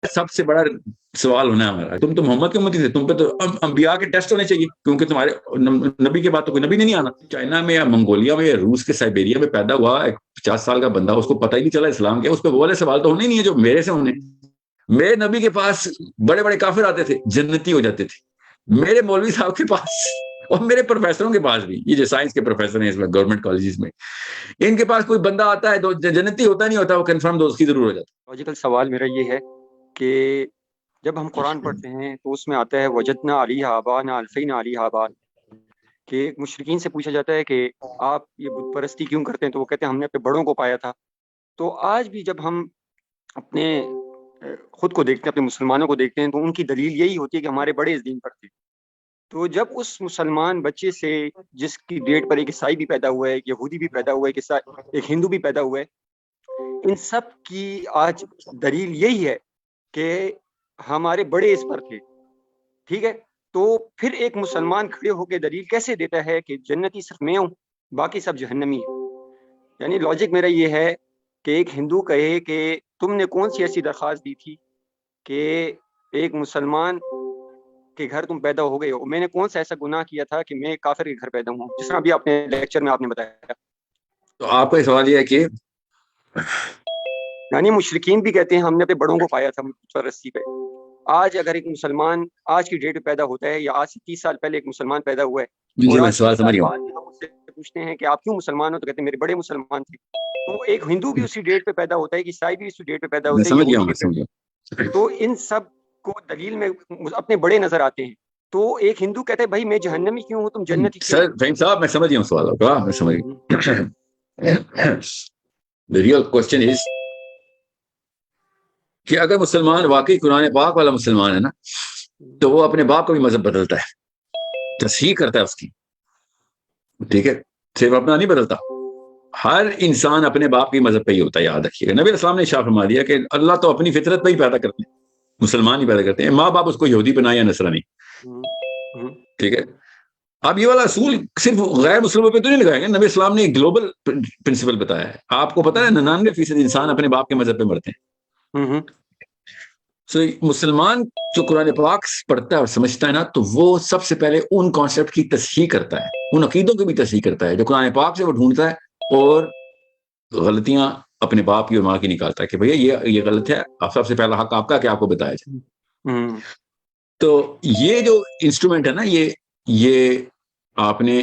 سب سے بڑا سوال ہونا ہے ہمارا. تم تو محمد کے امتی تھے, تم پہ تو انبیاء کے ٹیسٹ ہونے چاہیے, کیونکہ تمہارے نبی کے بعد تو کوئی نبی نہیں آنا. چائنا میں یا منگولیا میں یا روس کے سائبیریا میں پیدا ہوا ایک 50 سال کا بندہ, اس کو پتہ ہی نہیں چلا اسلام کیا, اس پہ وہ والے سوال تو ہونے ہی نہیں ہے جو میرے سے ہونے. میرے نبی کے پاس بڑے بڑے کافر آتے تھے, جنتی ہو جاتے تھے. میرے مولوی صاحب کے پاس اور میرے پروفیسروں کے پاس بھی, یہ جو سائنس کے پروفیسر ہیں اس میں گورنمنٹ کالجز میں, ان کے پاس کوئی بندہ آتا ہے تو جنتی ہوتا نہیں ہوتا, وہ کنفرم دوست کی ضرور ہو جاتا. لاجیکل سوال میرا یہ ہے کہ جب ہم قرآن پڑھتے ہیں تو اس میں آتا ہے وجدنا علیہ آبانا الفینا علیہ آبان, کہ مشرکین سے پوچھا جاتا ہے کہ آپ یہ بت پرستی کیوں کرتے ہیں, تو وہ کہتے ہیں ہم نے اپنے بڑوں کو پایا تھا. تو آج بھی جب ہم اپنے خود کو دیکھتے ہیں, اپنے مسلمانوں کو دیکھتے ہیں, تو ان کی دلیل یہی ہوتی ہے کہ ہمارے بڑے اس دین پر تھے. تو جب اس مسلمان بچے سے, جس کی ڈیٹ پر ایک عیسائی بھی پیدا ہوا ہے, ایک یہودی بھی پیدا ہوا ہے, ایک ہندو بھی پیدا ہوا ہے, ان سب کی آج دلیل یہی ہے کہ ہمارے بڑے اس پر تھے. ٹھیک ہے, تو پھر ایک مسلمان کھڑے ہو کے دلیل کیسے دیتا ہے کہ جنتی صرف میں ہوں, باقی سب جہنمی ہیں؟ یعنی لاجک میرا یہ ہے کہ ایک ہندو کہے کہ تم نے کون سی ایسی درخواست دی تھی کہ ایک مسلمان کے گھر تم پیدا ہو گئے ہو, میں نے کون سا ایسا گناہ کیا تھا کہ میں کافر کے گھر پیدا ہوں, جس طرح ابھی اپنے لیکچر میں آپ نے بتایا. تو آپ کا سوال یہ ہے کہ یعنی مشرکین بھی کہتے ہیں ہم نے اپنے بڑوں کو پایا تھا رسی پہ. آج اگر ایک مسلمان آج کی ڈیٹ پہ پیدا ہوتا ہے, یا آج سے 30 سال پہلے ایک مسلمان پیدا ہوا ہے, جی اور میں آج سوال 30 سمجھ سال گیا بعد ہم اس سے پوچھتے ہیں کہ آپ کیوں مسلمان ہو, تو کہتے ہیں میرے بڑے مسلمان تھے. تو ایک ہندو بھی اسی ڈیٹ پہ پیدا ہوتا ہے, عیسائی بھی اسی ڈیٹ پہ پیدا میں ہوتا ہے, سمجھ گیا یہودی میں بھی سمجھ پیدا. گیا. تو ان سب کو دلیل میں اپنے بڑے نظر آتے ہیں. تو ایک ہندو کہتا ہے بھائی میں جہنمی کیوں ہوں, تم جنتی کیوں سر فہیم صاحب میں سمجھ گیا ہوں سوال آپ کا, میں سمجھ گیا. The real question is کہ اگر مسلمان واقعی قرآن پاک والا مسلمان ہے نا, تو وہ اپنے باپ کا بھی مذہب بدلتا ہے, تصحیح کرتا ہے اس کی. ٹھیک ہے, صرف اپنا نہیں بدلتا. ہر انسان اپنے باپ کی مذہب پہ ہی ہوتا ہے, یاد رکھیے گا. نبی السلام نے ارشاد فرما دیا کہ اللہ تو اپنی فطرت پہ ہی پیدا کرتے ہیں, مسلمان ہی پیدا کرتے ہیں, ماں باپ اس کو یہودی بنائے یا نصرانی. ٹھیک ہے, اب یہ والا اصول صرف غیر مسلموں پہ تو نہیں لگائے گا. نبی اسلام نے ایک گلوبل پرنسپل بتایا ہے. آپ کو پتا ہے 99% انسان اپنے باپ کے مذہب پہ مرتے ہیں. سو مسلمان جو قرآن پاک پڑھتا ہے اور سمجھتا ہے نا, تو وہ سب سے پہلے ان کانسیپٹ کی تصحیح کرتا ہے, ان عقیدوں کی بھی تصحیح کرتا ہے جو قرآن پاک سے وہ ڈھونڈتا ہے, اور غلطیاں اپنے باپ کی اور ماں کی نکالتا ہے کہ بھیا یہ غلط ہے, آپ سب سے پہلا حق آپ کا کہ آپ کو بتایا جائے. تو یہ جو انسٹرومنٹ ہے نا, یہ آپ نے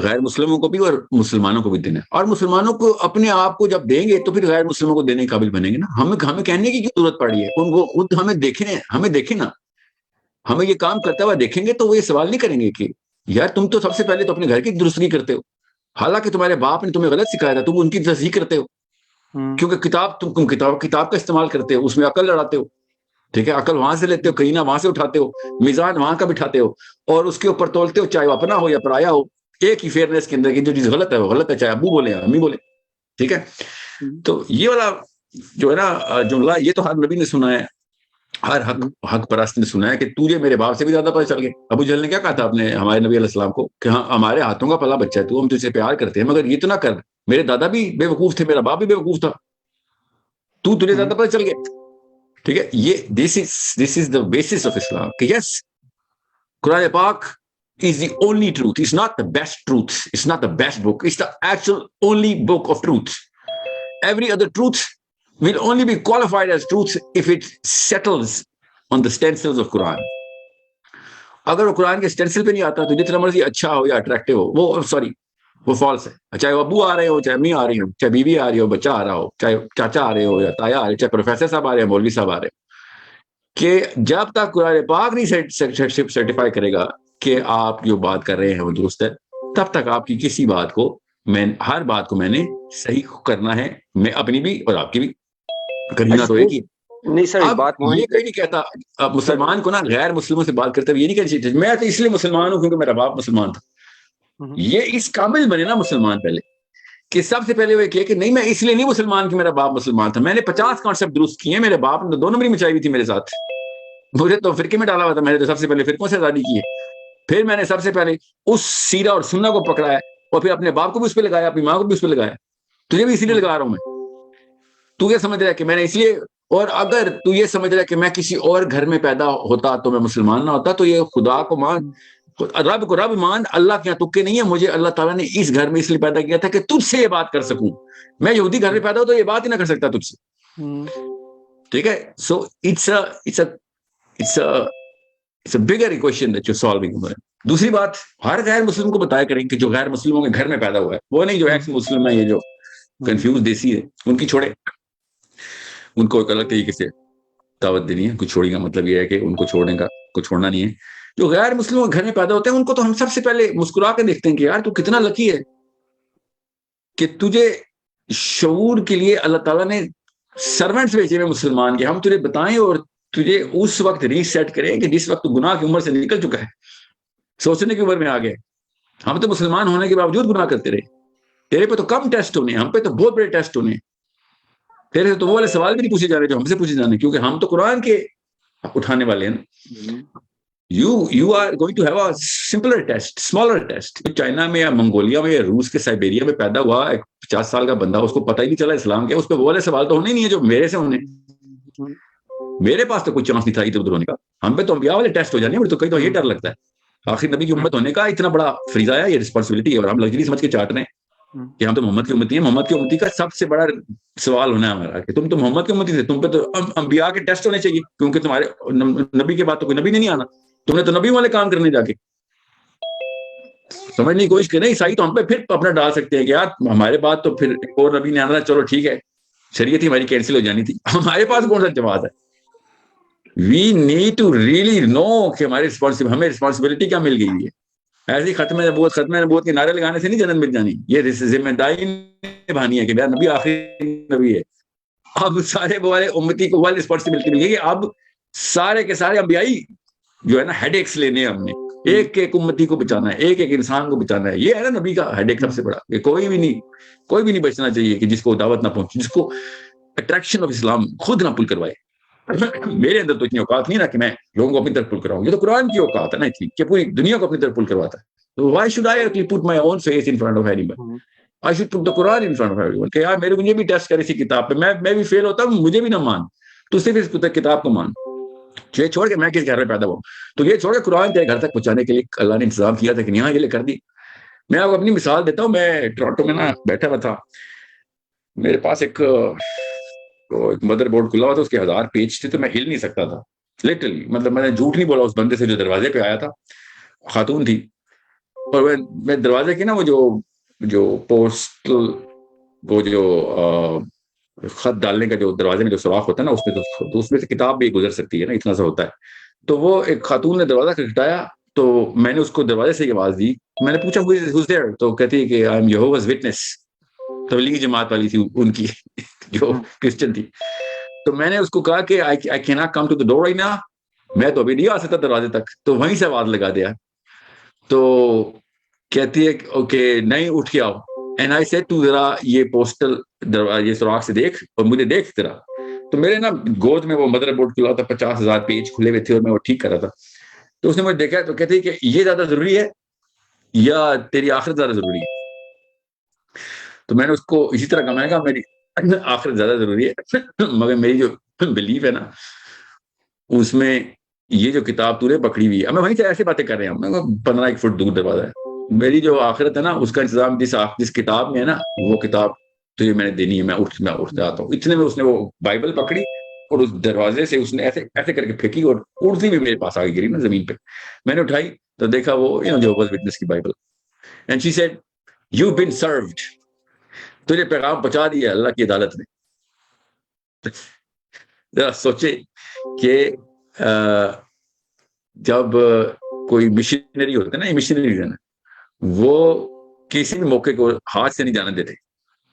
غیر مسلموں کو بھی اور مسلمانوں کو بھی دینا ہے. اور مسلمانوں کو اپنے آپ کو جب دیں گے تو پھر غیر مسلموں کو دینے کے قابل بنیں گے نا. ہمیں کہنے کی کیوں ضرورت پڑی ہے, ان کو خود ہمیں دیکھیں نا, ہمیں یہ کام کرتا ہوا دیکھیں گے تو وہ یہ سوال نہیں کریں گے کہ یار تم تو سب سے پہلے تو اپنے گھر کی درستگی کرتے ہو, حالانکہ تمہارے باپ نے تمہیں غلط سکھایا تھا, تم ان کی تصحیح کرتے ہو. کیونکہ تم کتاب کا استعمال کرتے ہو, اس میں عقل لڑاتے ہو. ٹھیک ہے, عقل وہاں سے لیتے ہو, کہیں نہ وہاں سے اٹھاتے ہو, میزان وہاں کا بٹھاتے ہو, اور اس کے اوپر تولتے ہو, چاہے وہ اپنا ہو یا پرایا ہو, ایک ہی فیئرنیس کے اندر کی جو چیز غلط ہے وہ غلط ہے, چاہے ابو بولے یا امی بولے. ٹھیک ہے, تو یہ والا جو ہے نا جملہ, یہ تو ہر نبی نے سنا ہے, ہر حق پرست نے سنا ہے کہ تجھے میرے باپ سے بھی زیادہ پتہ چل گیا. ابو جہل نے کیا کہا تھا اپنے ہمارے نبی علیہ السلام کو کہ ہاں ہمارے ہاتھوں کا پلا بچہ ہے تو, ہم تجھ سے پیار کرتے ہیں, مگر یہ تو نہ کر, میرے دادا بھی بے وقوف تھے, میرا باپ بھی بے وقوف تھا, تجھے زیادہ پتہ چل گیا. ٹھیک ہے, یہ دس از دا بیسس آف اسلام کہ یس, قرآن پاک is the only truth. It's not the best truth. It's not the best book. It's the actual only book of truth. Every other truth will only be qualified as truth if it settles on the stencils of Quran. اگر وہ قرآن کے stencil پہ نہیں آتا تو جتنا مرضی اچھا ہو یا اٹریکٹیو ہو, وہ فالس ہے. چاہے وہ ابو آ رہے ہو, چاہے امی آ رہی ہو, چاہے بیوی آ رہی ہو, بچہ آ رہا ہو, چاہے چاچا آ رہے ہو یا تایا آ رہے ہو, چاہے پروفیسر صاحب آ رہے ہیں, مولوی صاحب آ رہے ہو, کہ جب تک قرآن پاک نہیں سرٹیفائی کرے گا کہ آپ جو بات کر رہے ہیں وہ درست ہے, تب تک آپ کی کسی بات کو ہر بات کو میں نے صحیح کرنا ہے, میں اپنی بھی اور آپ کی بھی, کرنا تو ایک ہی. نہیں سر, اب بات یہ کوئی نہیں کہتا اب مسلمان کو نا غیر مسلموں سے بات کرتے ہوئے یہ نہیں کہنا چاہیے میں تو اس لیے مسلمان ہوں کیونکہ میرا باپ مسلمان تھا. یہ اس قابل بنے نا مسلمان پہلے کہ سب سے پہلے وہ کہ نہیں میں اس لیے نہیں مسلمان کہ میرا باپ مسلمان تھا, میں نے 50 کانسیپٹ درست کیے, میرے باپ نے 2 نمبری مچائی ہوئی تھی میرے ساتھ, مجھے تو فرقے میں ڈالا ہوا تھا, میں نے تو سب سے پہلے فرقوں سے آزادی کی ہے, پھر میں نے سب سے پہلے اس سیرہ اور سنہ کو پکڑا ہے, اور پھر اپنے باپ کو بھی اس پہ لگایا, اپنی ماں کو بھی اس پہ لگایا, تجھے بھی اسی لیے لگا رہا ہوں میں. تو کیا سمجھ رہا ہے کہ میں نے اس لیے اور اگر تو یہ سمجھ رہا ہے کہ میں کسی اور گھر میں پیدا ہوتا تو میں مسلمان نہ ہوتا, تو یہ خدا کو مان, رب کو رب مان, اللہ کے یہاں تکے نہیں ہے. مجھے اللہ تعالیٰ نے اس گھر میں اس لیے پیدا کیا تھا کہ تجھ سے یہ بات کر سکوں. میں یہودی گھر میں پیدا ہوں تو یہ بات ہی نہ کر سکتا تجھ سے. ٹھیک ہے, so it's a bigger equation that you solving. دوسری بات, ہر غیر مسلم کو بتایا کریں کہ جو غیر مسلموں کے گھر میں پیدا ہوا ہے, وہ نہیں جو ایکس مسلم ہے, یہ جو کنفیوز دیسی ہے, ان کی چھوڑے, ان کو ایک الگ طریقے سے دعوت دینی ہے. کچھ چھوڑی کا مطلب یہ ہے کہ ان کو چھوڑنے کا, کچھ چھوڑنا نہیں ہے. جو غیر مسلموں کے گھر میں پیدا ہوتے ہیں ان کو تو ہم سب سے پہلے مسکرا کے دیکھتے ہیں کہ یار تو کتنا لکی ہے کہ تجھے شعور کے لیے اللہ تعالیٰ نے سرونٹس بھیجے ہوئے مسلمان کے, ہم تجھے بتائیں اور تجھے اس وقت ریسیٹ کریں کہ جس وقت تو گناہ کی عمر سے نکل چکا ہے, سوچنے کی عمر میں آ گئے. ہم تو مسلمان ہونے کے باوجود گناہ کرتے رہے. تیرے پہ تو کم ٹیسٹ ہونے, ہم پہ تو بہت بڑے ٹیسٹ ہونے. تیرے سے تو وہ والے سوال بھی نہیں پوچھے جا رہے جو ہم سے پوچھے جانے, کیونکہ ہم تو قرآن کے اٹھانے والے ہیں. You are going to have a simpler test, smaller test. China میں یا منگولیا میں یا روس کے سائبیریا میں پیدا ہوا ایک 50 سال کا بندہ, اس کو پتہ ہی نہیں چلا اسلام کیا, اس پہ وہ والے سوال تو ہونے ہی نہیں ہے جو میرے سے ہونے. میرے پاس تو کوئی چانس نہیں تھا ادھر ادھر ہونے کا. ہم پہ تو انبیاء والے ٹیسٹ ہو جانے ہیں, تو کہیں تو یہ ڈر لگتا ہے. آخر نبی کی امت ہونے کا اتنا بڑا فریضہ ہے, یہ رسپانسبلٹی ہے, اور ہم لگژری سمجھ کے چاٹ رہے ہیں کہ ہم تو محمد کی امتی ہیں. محمد کی امتی کا سب سے بڑا سوال ہونا ہے ہمارا کہ تم تو محمد کی امتی تھے, تم پہ تو انبیاء کے ٹیسٹ ہونے چاہیے, کیونکہ تمہارے نبی کے بعد تو کوئی نبی نہیں آنا. تم نے تو نبی والے کام کرنے جا کے سمجھنے کی کوشش کریں. عیسائی تو ہم پہ پھر اپنا ڈال سکتے ہیں کہ یار ہمارے بعد تو پھر ایک اور نبی نے آنا, چلو ٹھیک ہے, شریعت ہی ہماری کینسل ہو جانی تھی. ہمارے پاس کون سا جواب ہے؟ وی نیڈ ٹو ریئلی نو کہ ہمیں رسپانسبلٹی کیا مل گئی ہے. ایسی ختم نبوت کے نعرے لگانے سے نہیں جنت مل جانی. یہ ذمہ داری نبھانی ہے کہ میرا نبی آخری نبی ہے. اب سارے والے امتی کو وہ رسپانسبلٹی مل گئی کہ اب سارے کے سارے انبیائی جو ہے نا ہیڈ ایکس لینے ہیں ہم نے, ایک ایک امتی کو بچانا ہے, ایک ایک انسان کو بچانا ہے. یہ ہے نا نبی کا ہیڈ ایک سب سے بڑا, کہ کوئی بھی نہیں بچنا چاہیے کہ جس کو دعوت نہ پہنچے, جس کو اٹریکشن آف اسلام خود نہ پل کروائے. میرے اندر تو اتنی اوقات نہیں نا کہ میں لوگوں کو اپنی طرف پل کراؤں. یہ تو قرآن کی اوقات ہے نا اتنی کہ پوری دنیا کو اپنی طرف پل کرواتا ہے. تو why should I actually put my own face in front of anyone? I should put the Quran in front of everyone. کہ یار میرے مجھے بھی ٹیسٹ کر اسی کتاب پہ, میں بھی فیل ہوتا ہوں, مجھے بھی نہ مان, تو صرف اس کتاب کو مان. یہ چھوڑ کے میں کس گھر میں پیدا ہوں, تو یہ چھوڑ کے قرآن تیرے گھر تک پہنچانے کے لیے اللہ نے انتظام کیا تھا کہ یہاں یہ لے کر دی. میں آپ کو اپنی مثال دیتا ہوں. میں ٹورانٹو میں نا بیٹھا ہوا تھا, میرے پاس ایک مدر بورڈ کھلا ہوا تھا, اس کے 1000 پیج تھے, تو میں ہل نہیں سکتا تھا لٹرلی. مطلب میں نے جھوٹ نہیں بولا اس بندے سے جو دروازے پہ آیا تھا, خاتون تھی, اور میں دروازے کی نا وہ جو پوسٹل وہ جو خط ڈالنے کا جو دروازے میں جو سوراخ ہوتا ہے نا, اس میں سے کتاب بھی گزر سکتی ہے نا, اتنا سا ہوتا ہے. تو وہ ایک خاتون نے دروازہ کھٹکھٹایا, تو میں نے اس کو دروازے سے آواز دی. میں نے پوچھا who's there, تو کہتی ہے کہ I am Jehovah's Witness. Tablighi Jamaat والی تھی ان کی, جو کرسچن تھی. تو میں نے اس کو کہا کہ I cannot come to the door right now. میں تو ابھی نہیں آ سکتا دروازے تک. تو وہیں سے آواز لگا دیا. تو کہتی ہے اوکے نہیں اٹھ کے آؤ. اینڈ آئی سیڈ تو ذرا یہ پوسٹل یہ سوراخ سے دیکھ اور مجھے دیکھ ذرا. تو میرے نا گود میں وہ مدر بورڈ کھلا تھا, 50,000 پیج کھلے ہوئے تھے اور میں وہ ٹھیک کر رہا تھا. تو اس نے مجھے دیکھا تو کہتی ہے کہ یہ زیادہ ضروری ہے یا تیری آخرت زیادہ ضروری ہے. تو میں نے اس کو اسی طرح کہا, میں نے کہا میری آخرت زیادہ ضروری ہے, مگر میری جو بلیف ہے نا اس میں یہ جو کتاب تو نے پکڑی ہوئی ہے. اب میں وہیں سے ایسی باتیں کر رہے ہیں, 15 فٹ دور دروازہ ہے. میری جو آخرت ہے نا اس کا انتظام جس کتاب میں ہے نا, وہ کتاب تجھے میں نے دینی ہے. میں اٹھتا آتا ہوں. اتنے میں اس نے وہ بائبل پکڑی اور اس دروازے سے اس نے ایسے کر کے پھینکی, اور اڑتی بھی میرے پاس آ گئی, گری نا زمین پہ. میں نے اٹھائی تو دیکھا وہ Jehovah's Witness کی Bible. And she sad you've been served. تجھے پیغام پہنچا دیا اللہ کی عدالت نے. ذرا سوچے کہ جب کوئی مشنری ہوتا ہے نا, مشنری ہے نا, وہ کسی بھی موقع کو ہاتھ سے نہیں جانا دیتے,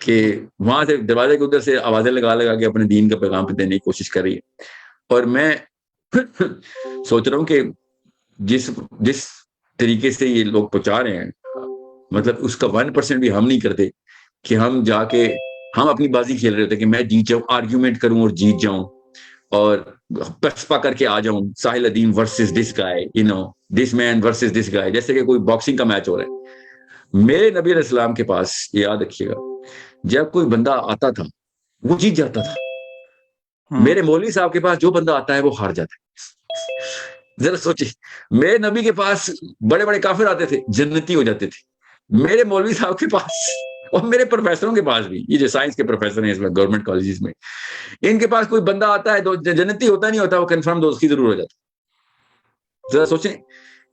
کہ وہاں سے دروازے کے ادھر سے آوازیں لگا کے اپنے دین کا پیغام پہ دینے کی کوشش کر رہی ہے. اور میں سوچ رہا ہوں کہ جس طریقے سے یہ لوگ پہنچا رہے ہیں, مطلب اس کا 1% بھی ہم نہیں کرتے کہ ہم جا کے ہم اپنی بازی کھیل رہے ہوتے کہ میں جیت جاؤں, آرگیومنٹ کروں اور جیت جاؤں, اور پسپا کر کے آ جاؤں, ساحل ادیم ورسز دس گائے, دس مین ورسز دس گائے, جیسے کہ کوئی باکسنگ کا میچ ہو رہا ہے. میرے نبی علیہ السلام کے پاس, یاد رکھیے گا, جب کوئی بندہ آتا تھا وہ جیت جاتا تھا. میرے مولوی صاحب کے پاس جو بندہ آتا ہے وہ ہار جاتا ہے. ذرا سوچیے, میرے نبی کے پاس بڑے بڑے کافر آتے تھے, جنتی ہو جاتے تھے. میرے مولوی صاحب کے پاس اور میرے پروفیسروں کے پاس بھی, یہ جو سائنس کے پروفیسر ہیں اس میں گورنمنٹ کالجز میں, ان کے پاس کوئی بندہ آتا ہے تو جنتی ہوتا نہیں ہوتا, وہ کنفرم دوست کی ضرور ہو جاتا. ذرا سوچیں,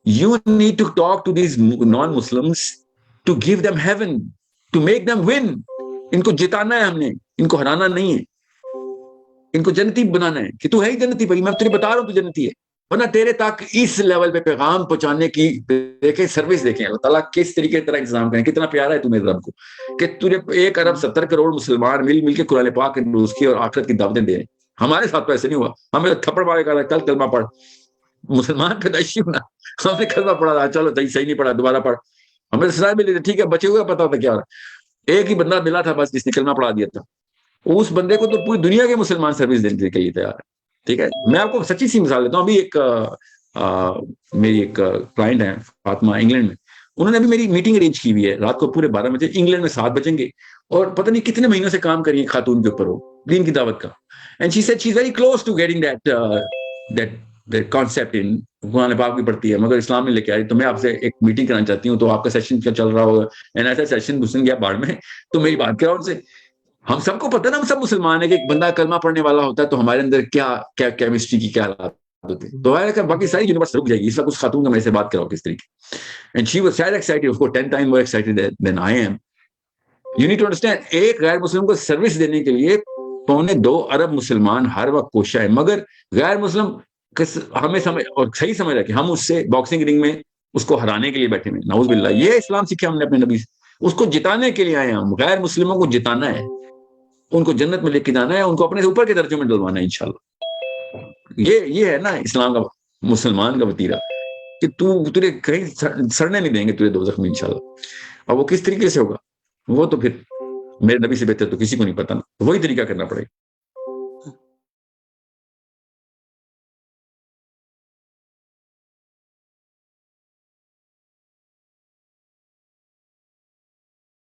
you need to talk to these non Muslims to give them heaven, to make them win. ان کو جتانا ہے ہم نے, ان کو ہرانا نہیں ہے. ان کو جنتی بنانا ہے کہ تو ہے ہی جنتی بھائی, میں تجھے بتا رہا ہوں تو جنتی ہے. ورنہ تیرے تک اس لیول پہ پیغام پہنچانے کی دیکھیں سروس دیکھیں اللہ تعالیٰ کس طریقے طرح انتظام کریں. کتنا پیارا ہے تمہیں رب کو کہ تجھے 1 ارب 70 کروڑ مسلمان مل کے قرآن پاک روز کی اور آخرت کی دعوتیں دے رہے ہیں. ہمارے ساتھ تو ایسے نہیں ہوا. ہمیں تھپڑ مارے کہا کل کلمہ پڑھ, مسلمان پیدائشی ہونا, ہم نے کلمہ پڑھا تھا, چلو صحیح نہیں پڑھا دوبارہ پڑھ. ہمیں سزا ملی تھی, ٹھیک ہے بچے ہوئے پتا ہوتا کیا ہو رہا. ایک ہی بندہ ملا تھا بس جس نے کلمہ پڑھا دیا تھا, اس بندے کو تو پوری دنیا کے مسلمان سروس دینے کے لیے تیار ہے. ٹھیک ہے, میں آپ کو سچی سی مثال دیتا ہوں. ابھی ایک میری ایک کلائنٹ ہے فاطمہ, انگلینڈ میں. انہوں نے ابھی میری میٹنگ ارینج کی ہوئی ہے رات کو پورے 12 بجے, انگلینڈ میں 7 بجیں گے, اور پتہ نہیں کتنے مہینوں سے کام کری ہے خاتون کے اوپر وہ دین کی دعوت کا. And she said she is very close to getting that concept in قرآن پاک بھی پڑھتی ہے مگر اسلام میں لے کے آئی. تو میں آپ سے ایک میٹنگ کرانا چاہتی ہوں, تو آپ کا سیشن کیا چل رہا ہوگا. اینڈ ایسا سیشن گھسن گیا باڑ میں, تو میری بات کراؤ ان سے. ہم سب کو پتہ نا, ہم سب مسلمان ہیں کہ ایک بندہ کلمہ پڑھنے والا ہوتا ہے تو ہمارے اندر کیا کیمسٹری کی کیا حالات ہوتے ہیں. تو ہے کہ باقی ساری یونیورس رک جائے گی. اس وقت اس خاتون کا میرے سے بات کراؤ کس طریقے. And she was said excited, اس کو 10 time more excited than I am. You need to understand, ایک غیر مسلم کو سروس دینے کے لیے 2.25 ارب مسلمان ہر وقت کوشاں ہیں, مگر غیر مسلم ہمیں سمجھ اور صحیح سمجھ رہا کہ ہم اس سے باکسنگ رنگ میں اس کو ہرانے کے لیے بیٹھے ہوئے. نعوذ باللہ, یہ اسلام سیکھا ہم نے اپنے نبی سے. اس کو جتانے کے لیے آئے ہیں ہم. غیر مسلموں کو جتانا ہے, ان کو جنت میں لے کے جانا ہے, ان کو اپنے سے اوپر کے درجے میں ڈلوانا ہے انشاءاللہ. یہ ہے نا اسلام کا, مسلمان کا وتیرہ, کہ تجھے کہیں سڑنے نہیں دیں گے تجھے دوزخ میں انشاءاللہ. اور وہ کس طریقے سے ہوگا وہ تو پھر میرے نبی سے بہتر تو کسی کو نہیں پتا نا, وہی طریقہ کرنا پڑے گا.